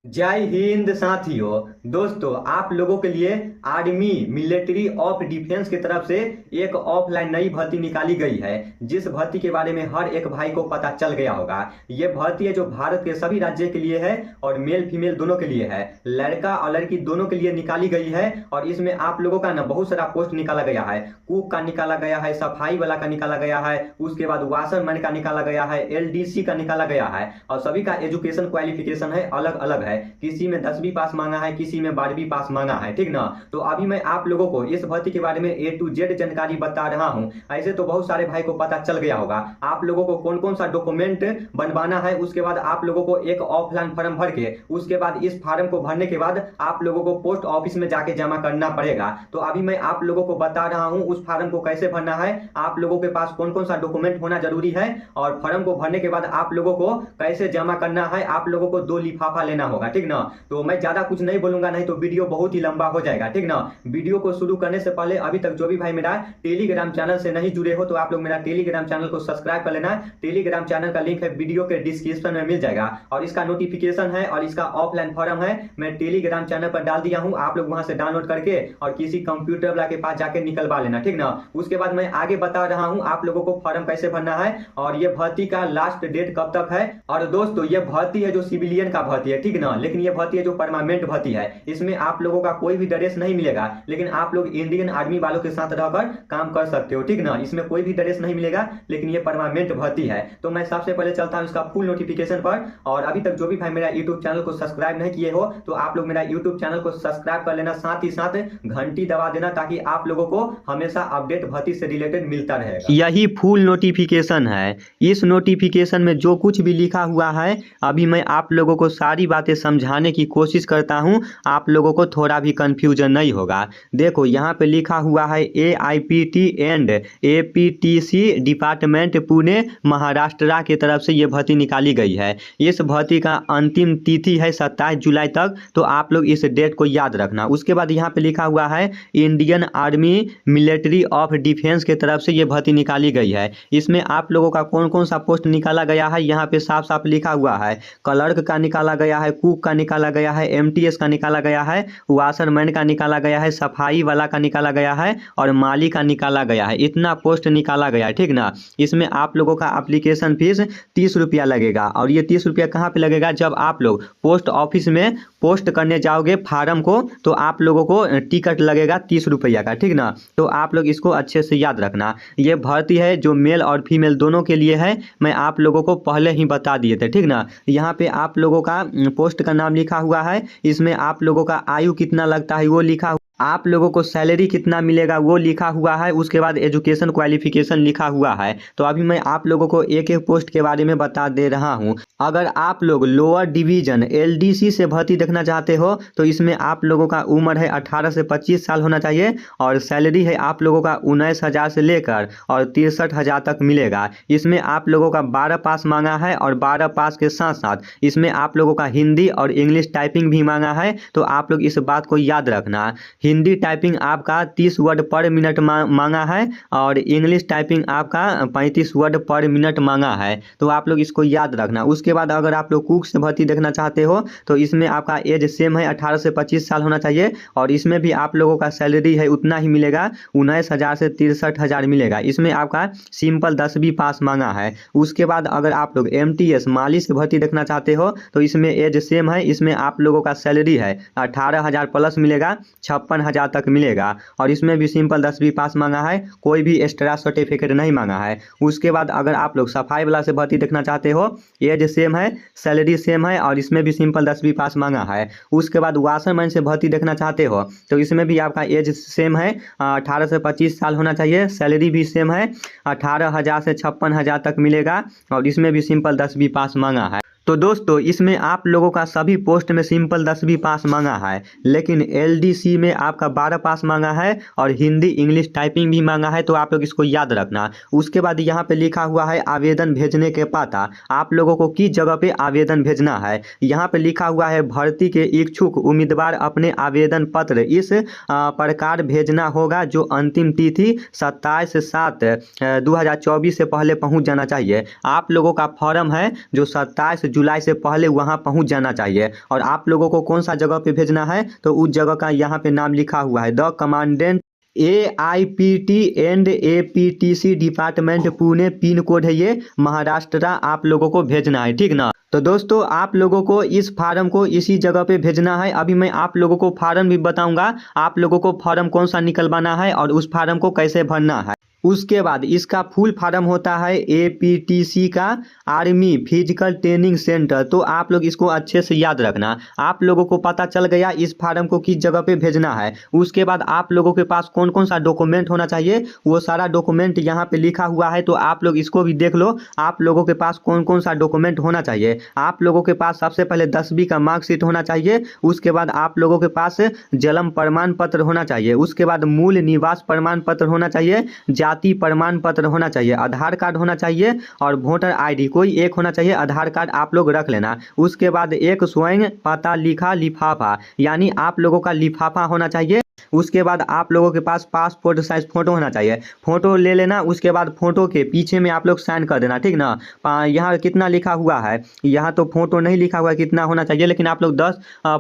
जय हिंद साथियों। दोस्तों, आप लोगों के लिए आर्मी मिलिट्री ऑफ डिफेंस की तरफ से एक ऑफलाइन नई भर्ती निकाली गई है, जिस भर्ती के बारे में हर एक भाई को पता चल गया होगा। ये भर्ती है जो भारत के सभी राज्य के लिए है और मेल फीमेल दोनों के लिए है, लड़का और लड़की दोनों के लिए निकाली गई है। और इसमें आप लोगों का ना बहुत सारा पोस्ट निकाला गया है। कुक का निकाला गया है, सफाई वाला का निकाला गया है, उसके बाद वाशरमैन का निकाला गया है, एलडीसी का निकाला गया है। और सभी का एजुकेशन क्वालिफिकेशन है, अलग अलग है। किसी में 10वीं पास मांगा है, किसी में 12वीं पास मांगा है, ठीक ना। तो अभी मैं आप लोगों को इस भर्ती के बारे में A to Z जानकारी बता रहा हूं। ऐसे तो बहुत सारे भाई को पता चल गया होगा आप लोगों को कौन कौन सा डॉक्यूमेंट बनवाना है। उसके बाद आप लोगों को एक ऑफलाइन फॉर्म भर के, उसके बाद इस फॉर्म को भरने के बाद आप लोगों को पोस्ट ऑफिस में जाके जमा करना पड़ेगा। तो अभी मैं आप लोगों को बता रहा हूं उस फॉर्म को कैसे भरना है, आप लोगों के पास कौन कौन सा डॉक्यूमेंट होना जरूरी है, और फॉर्म को भरने के बाद आप लोगों को कैसे जमा करना है। आप लोगों को 2 लिफाफा लेना होगा, ठीक ना। तो मैं ज्यादा कुछ नहीं बोलूंगा, नहीं तो वीडियो बहुत ही लंबा हो जाएगा, ठीक ना। वीडियो को शुरू करने से पहले अभी तक जो भी भाई मेरा टेलीग्राम चैनल से नहीं जुड़े हो तो आप लोग मेरा टेलीग्राम चैनल को सब्सक्राइब कर लेना। टेलीग्राम चैनल का लिंक है वीडियो के डिस्क्रिप्शन में मिल जाएगा, और इसका नोटिफिकेशन है और इसका ऑफलाइन फॉर्म है मैं टेलीग्राम चैनल पर डाल दिया हूं। आप लोग वहां से डाउनलोड करके और किसी कंप्यूटर वाला के पास जाके निकलवा लेना, ठीक ना। उसके बाद मैं आगे बता रहा हूं आप लोगों को फॉर्म कैसे भरना है और ये भर्ती का लास्ट डेट कब तक है। और दोस्तों, ये भर्ती है जो सिविलियन का भर्ती है, ठीक ना। लेकिन ये भर्ती है जो परमानेंट भर्ती है। इसमें आप लोगों का कोई भी ड्रेस नहीं मिलेगा, लेकिन आप लोग इंडियन आर्मी वालों के साथ रहकर काम कर सकते हो, ठीक ना। इसमें कोई भी ड्रेस नहीं मिलेगा, लेकिन ये परमानेंट भर्ती है। तो मैं सबसे पहले चलता हूं इसका फुल नोटिफिकेशन पर। और अभी तक जो भी भाई मेरा यूट्यूब चैनल को सब्सक्राइब नहीं किए हो तो आप लोग मेरा यूट्यूब चैनल को सब्सक्राइब कर लेना, साथ ही साथ घंटी दबा देना, ताकि आप लोगों को हमेशा अपडेट भर्ती से रिलेटेड मिलता रहेगा। यही फुल नोटिफिकेशन है। इस नोटिफिकेशन में जो कुछ भी लिखा हुआ है अभी मैं आप लोगों को सारी बातें समझाने की कोशिश करता हूं, आप लोगों को थोड़ा भी कंफ्यूजन नहीं होगा। देखो, यहाँ पे लिखा हुआ है AIPT and APTC department Pune Maharashtra की तरफ से ये भर्ती निकाली गई है। इस भर्ती का अंतिम तिथि है 27 जुलाई तक, तो आप लोग इस डेट को याद रखना। उसके बाद यहाँ पे लिखा हुआ है Indian army military of defence की तरफ से ये भर्ती निकाली गई है। इसमें आप लोगों का कौन कौन सा पोस्ट निकाला गया है यहाँ पे साफ साफ लिखा हुआ है। क्लर्क का निकाला गया है, कुक का निकाला गया है, MTS का निकाला गया है, वाशरमैन का निकाला गया है, सफाई वाला का निकाला गया है और माली का निकाला गया है। इतना पोस्ट निकाला गया है, ठीक ना। इसमें आप लोगों का एप्लीकेशन फीस 30 रुपया लगेगा, और ये 30 रुपया कहाँ पे लगेगा, जब आप लोग पोस्ट ऑफिस में पोस्ट करने जाओगे फार्म को, तो आप लोगों को टिकट लगेगा 30 रुपया का, ठीक ना। तो आप लोग इसको अच्छे से याद रखना। ये भर्ती है जो मेल और फीमेल दोनों के लिए है, मैं आप लोगों को पहले ही बता दिए थे, ठीक ना। यहाँ पे आप लोगों का पोस्ट का नाम लिखा हुआ है, इसमें आप लोगों का आयु कितना लगता है वो लिखा, आप लोगों को सैलरी कितना मिलेगा वो लिखा हुआ है, उसके बाद एजुकेशन क्वालिफिकेशन लिखा हुआ है। तो अभी मैं आप लोगों को एक एक पोस्ट के बारे में बता दे रहा हूं। अगर आप लोग लोअर डिवीजन LDC से भर्ती देखना चाहते हो तो इसमें आप लोगों का उम्र है 18 से 25 साल होना चाहिए, और सैलरी है आप लोगों का 19,000 से लेकर और 63,000 तक मिलेगा। इसमें आप लोगों का 12 पास मांगा है, और 12 पास के साथ साथ इसमें आप लोगों का हिंदी और इंग्लिश टाइपिंग भी मांगा है। तो आप लोग इस बात को याद रखना, हिंदी टाइपिंग आपका 30 वर्ड पर मिनट मांगा है, और इंग्लिश टाइपिंग आपका 35 वर्ड पर मिनट मांगा है। तो आप लोग इसको याद रखना। उसके बाद अगर आप लोग कुक से भर्ती देखना चाहते हो तो इसमें आपका एज सेम है, 18 से 25 साल होना चाहिए, और इसमें भी आप लोगों का सैलरी है उतना ही मिलेगा, 19,000 से 63,000 मिलेगा। इसमें आपका सिंपल 10वीं पास मांगा है। उसके बाद अगर आप लोग MTS माली से भर्ती देखना चाहते हो तो इसमें एज सेम है, इसमें आप लोगों का सैलरी है 18,000 प्लस मिलेगा, 56,000 तक मिलेगा, और इसमें भी सिंपल 10वीं पास मांगा है, कोई भी एक्स्ट्रा सर्टिफिकेट नहीं मांगा है। उसके बाद अगर आप लोग सफाई वाला से भर्ती देखना चाहते हो, एज सेम है, सैलरी सेम है, और इसमें भी सिंपल 10वीं पास मांगा है। उसके बाद वाशरमैन से भर्ती देखना चाहते हो तो इसमें भी आपका एज सेम है, 18 से 25 साल होना चाहिए, सैलरी भी सेम है, 18,000 से 56,000 तक मिलेगा, और इसमें भी सिंपल 10वीं पास मांगा है। तो दोस्तों, इसमें आप लोगों का सभी पोस्ट में सिंपल 10वीं पास मांगा है, लेकिन LDC में आपका 12 पास मांगा है, और हिंदी इंग्लिश टाइपिंग भी मांगा है। तो आप लोग इसको याद रखना। उसके बाद यहाँ पे लिखा हुआ है आवेदन भेजने के पता, आप लोगों को किस जगह पे आवेदन भेजना है। यहाँ पे लिखा हुआ है भर्ती के इच्छुक उम्मीदवार अपने आवेदन पत्र इस प्रकार भेजना होगा, जो अंतिम तिथि 27/7/2024 से पहले पहुँच जाना चाहिए। आप लोगों का फॉर्म है जो 27 जुलाई से पहले वहाँ पहुँच जाना चाहिए। और आप लोगों को कौन सा जगह पे भेजना है तो उस जगह का यहाँ पे नाम लिखा हुआ है, the commandant AIPT and APTC department Pune, pin code है ये महाराष्ट्र, आप लोगों को भेजना है, ठीक ना। तो दोस्तों आप लोगों को इस फार्म को इसी जगह पे भेजना है। अभी मैं आप लोगों को फार्म भी बताऊंगा, आप लोगों को फार्म कौन सा निकलवाना है और उस फार्म को कैसे भरना है। उसके बाद इसका फुल फार्म होता है APTC का आर्मी फिजिकल ट्रेनिंग सेंटर। तो आप लोग इसको अच्छे से याद रखना। आप लोगों को पता चल गया इस फार्म को किस जगह पे भेजना है। उसके बाद आप लोगों के पास कौन कौन सा डॉक्यूमेंट होना चाहिए वो सारा डॉक्यूमेंट यहाँ पे लिखा हुआ है, तो आप लोग इसको भी देख लो। आप लोगों के पास कौन कौन सा डॉक्यूमेंट होना चाहिए। आप लोगों के पास सबसे पहले 10वीं का मार्कशीट होना चाहिए। उसके बाद आप लोगों के पास जन्म प्रमाण पत्र होना चाहिए। उसके बाद मूल निवास प्रमाण पत्र होना चाहिए, जाति प्रमाण पत्र होना चाहिए, आधार कार्ड होना चाहिए और वोटर आईडी कोई एक होना चाहिए। आधार कार्ड आप लोग रख लेना। उसके बाद एक स्वयं पता लिखा लिफाफा, यानी आप लोगों का लिफाफा होना चाहिए। उसके बाद आप लोगों के पास पासपोर्ट साइज फोटो होना चाहिए, फोटो ले लेना। उसके बाद फोटो के पीछे में आप लोग साइन कर देना, ठीक ना। यहाँ कितना लिखा हुआ है, यहाँ तो फोटो नहीं लिखा हुआ है कितना होना चाहिए, लेकिन आप लोग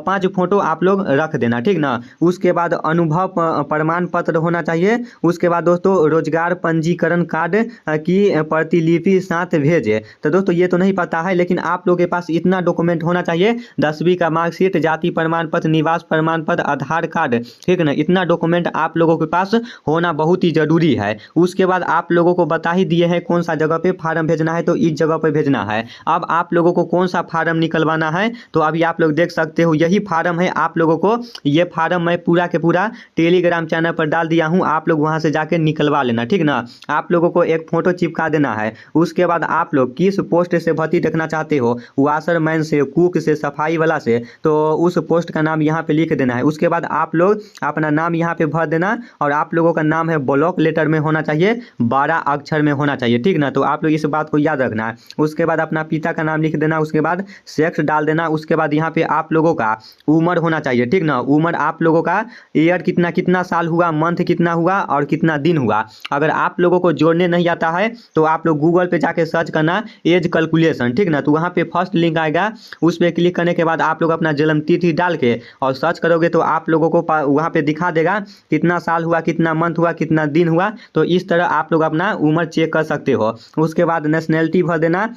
5 फोटो आप लोग रख देना, ठीक ना। उसके बाद अनुभव प्रमाण पत्र होना चाहिए। उसके बाद दोस्तों रोजगार पंजीकरण कार्ड की प्रतिलिपि साथ भेजे। तो दोस्तों ये तो नहीं पता है, लेकिन आप लोगों के पास इतना डॉक्यूमेंट होना चाहिए, 10वीं का मार्कशीट, जाति प्रमाण पत्र, निवास प्रमाण पत्र, आधार कार्ड, ठीक ना। इतना डॉक्यूमेंट आप लोगों के पास होना बहुत ही जरूरी है। उसके बाद आप लोगों को बता ही दिए हैं कौन सा जगह पे फार्म भेजना है, तो इस जगह पे भेजना है। अब आप लोगों को कौन सा फार्म निकलवाना है तो अभी आप लोग देख सकते हो यही फार्म है। आप लोगों को ये फार्म मैं पूरा के पूरा टेलीग्राम चैनल पर डाल दिया हूँ, आप लोग वहां से जाके निकलवा लेना, ठीक ना। आप लोगों को एक फोटो चिपका देना है। उसके बाद आप लोग किस पोस्ट से भर्ती देखना चाहते हो, वाशरमैन से, कुक से, सफाई वाला से, तो उस पोस्ट का नाम यहाँ पे लिख देना है। उसके बाद आप लोग अपना नाम यहाँ पे भर देना और आप लोगों का नाम है ब्लॉक लेटर में होना चाहिए, 12 अक्षर में होना चाहिए, ठीक ना। तो आप लोग इस बात को याद रखना है। उसके बाद अपना पिता का नाम लिख देना। उसके बाद सेक्स डाल देना। उसके बाद यहाँ पे आप लोगों का उम्र होना चाहिए, ठीक ना। उम्र आप लोगों का ईयर कितना कितना साल हुआ, मंथ कितना हुआ और कितना दिन हुआ। अगर आप लोगों को जोड़ने नहीं आता है तो आप लोग गूगल पे जाके सर्च करना एज कैलकुलेशन, ठीक ना। तो वहाँ पे फर्स्ट लिंक आएगा, उस पर क्लिक करने के बाद आप लोग अपना जन्म तिथि डाल के और सर्च करोगे तो आप लोगों को वहाँ पे दिखा देगा कितना साल हुआ, कितना मंथ हुआ, कितना दिन हुआ। तो इस तरह आप लोग अपना उम्र चेक कर सकते हो। उसके बाद नेशनैलिटी भर देना।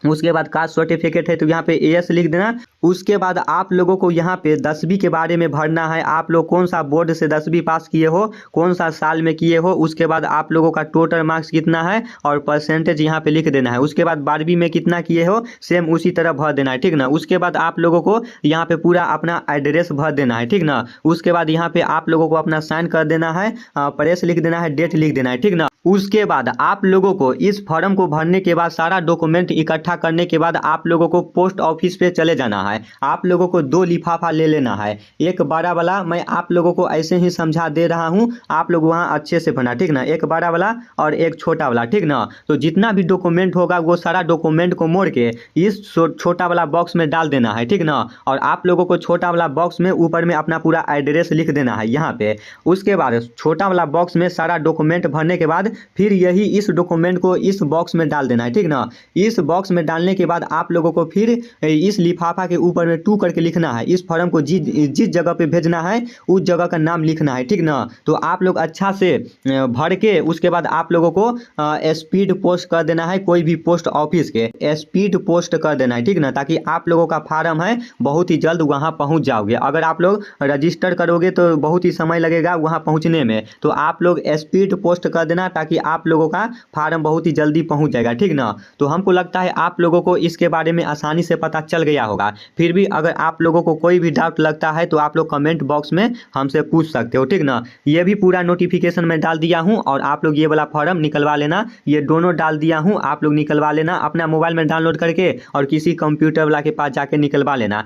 उसके बाद कास्ट सर्टिफिकेट है तो यहाँ पे AS लिख देना। उसके बाद आप लोगों को यहाँ पे 10वीं के बारे में भरना है। आप लोग कौन सा बोर्ड से 10वीं पास किए हो, कौन सा साल में किए हो। उसके बाद आप लोगों का टोटल मार्क्स कितना है और परसेंटेज यहाँ पे लिख देना है। उसके बाद 12वीं में कितना किए हो सेम उसी तरह भर देना है, ठीक ना। उसके बाद आप लोगों को यहाँ पे पूरा अपना एड्रेस भर देना है, ठीक ना। उसके बाद यहाँ पे आप लोगों को अपना साइन कर देना है, प्रेस लिख देना है, डेट लिख देना है, ठीक ना। उसके बाद आप लोगों को इस फॉर्म को भरने के बाद सारा डॉक्यूमेंट इकट्ठा करने के बाद आप लोगों को पोस्ट ऑफिस पे चले जाना है। आप लोगों को 2 लिफाफा ले लेना है, एक बड़ा वाला, मैं आप लोगों को ऐसे ही समझा दे रहा हूँ, आप लोग वहाँ अच्छे से भरना, ठीक ना। एक बड़ा वाला और एक छोटा वाला, ठीक ना। तो जितना भी डॉक्यूमेंट होगा वो सारा डॉक्यूमेंट को मोड़ के इस छोटा वाला बॉक्स में डाल देना है, ठीक ना। और आप लोगों को छोटा वाला बॉक्स में ऊपर में अपना पूरा एड्रेस लिख देना है यहाँ पे। उसके बाद छोटा वाला बॉक्स में सारा डॉक्यूमेंट भरने के बाद फिर यही इस डॉक्यूमेंट को इस बॉक्स में डाल देना है, ठीक ना। इस बॉक्स में डालने के बाद आप लोगों को फिर इस लिफाफा के ऊपर में 2 करके लिखना है। इस फॉर्म को जिस जगह पे भेजना है उस जगह का नाम लिखना है, ठीक ना। तो आप लोग अच्छा से भर के उसके बाद आप लोगों को स्पीड पोस्ट कर देना है, कोई भी पोस्ट ऑफिस के स्पीड पोस्ट कर देना है, ठीक ना। ताकि आप लोगों का फार्म है बहुत ही जल्द वहाँ पहुँच जाओगे। अगर आप लोग रजिस्टर करोगे तो बहुत ही समय लगेगा वहाँ पहुँचने में, तो आप लोग स्पीड पोस्ट कर देना ताकि आप लोगों का फार्म बहुत ही जल्दी पहुंच जाएगा, ठीक ना। तो हमको लगता है आप लोगों को इसके बारे में आसानी से पता चल गया होगा। फिर भी अगर आप लोगों को कोई भी डाउट लगता है तो आप लोग कमेंट बॉक्स में हमसे पूछ सकते हो, ठीक ना। ये भी पूरा नोटिफिकेशन में डाल दिया हूं और आप लोग ये वाला फॉर्म निकलवा लेना, ये दोनों डाल दिया हूं, आप लोग निकलवा लेना अपना मोबाइल में डाउनलोड करके और किसी कंप्यूटर वाला के पास जाके निकलवा लेना।